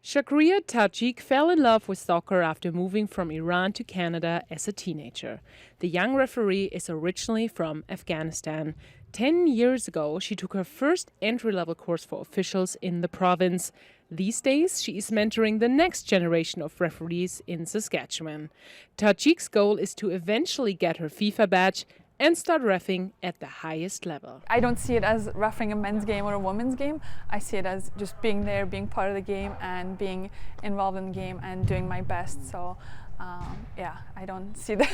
Shakriya Tajik fell in love with soccer after moving from Iran to Canada as a teenager. The young referee is originally from Afghanistan. 10 years ago, she took her first entry-level course for officials in the province. These days, she is mentoring the next generation of referees in Saskatchewan. Tajik's goal is to eventually get her FIFA badge and start reffing at the highest level. I don't see it as refereeing a men's game or a women's game. I see it as just being there, being part of the game and being involved in the game and doing my best. So I don't see the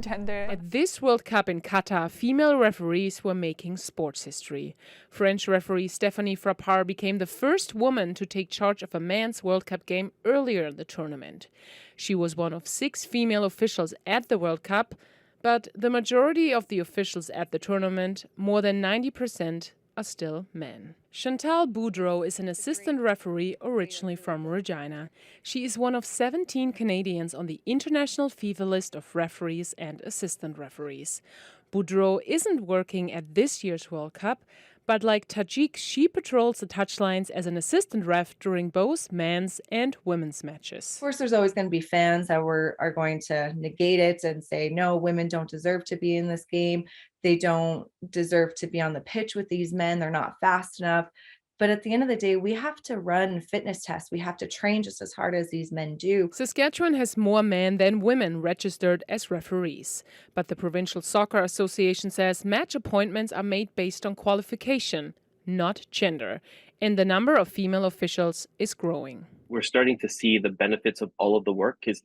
gender. At this World Cup in Qatar, female referees were making sports history. French referee Stephanie Frappart became the first woman to take charge of a men's World Cup game earlier in the tournament. She was one of 6 female officials at the World Cup, but the majority of the officials at the tournament, more than 90%, are still men. Chantal Boudreau is an assistant referee originally from Regina. She is one of 17 Canadians on the international FIFA list of referees and assistant referees. Boudreau isn't working at this year's World Cup, but like Tajik, she patrols the touchlines as an assistant ref during both men's and women's matches. Of course, there's always going to be fans that are going to negate it and say, no, women don't deserve to be in this game. They don't deserve to be on the pitch with these men. They're not fast enough. But at the end of the day, we have to run fitness tests. We have to train just as hard as these men do. Saskatchewan has more men than women registered as referees. But the Provincial Soccer Association says match appointments are made based on qualification, not gender. And the number of female officials is growing. We're starting to see the benefits of all of the work because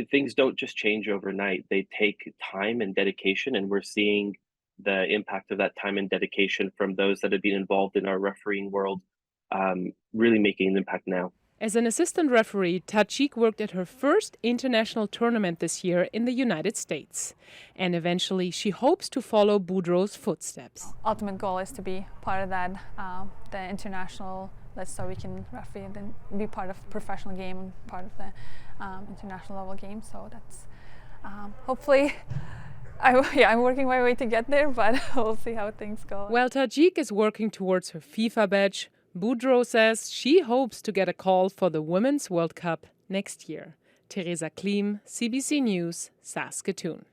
things don't just change overnight. They take time and dedication, and we're seeing the impact of that time and dedication from those that have been involved in our refereeing world really making an impact now. As an assistant referee, Tajik worked at her first international tournament this year in the United States. And eventually, she hopes to follow Boudreau's footsteps. Ultimate goal is to be part of that, the international list, so we can referee and be part of the professional game and part of the international level game. So that's hopefully... I'm working my way to get there, but we'll see how things go. While Tajik is working towards her FIFA badge, Boudreau says she hopes to get a call for the Women's World Cup next year. Teresa Klim, CBC News, Saskatoon.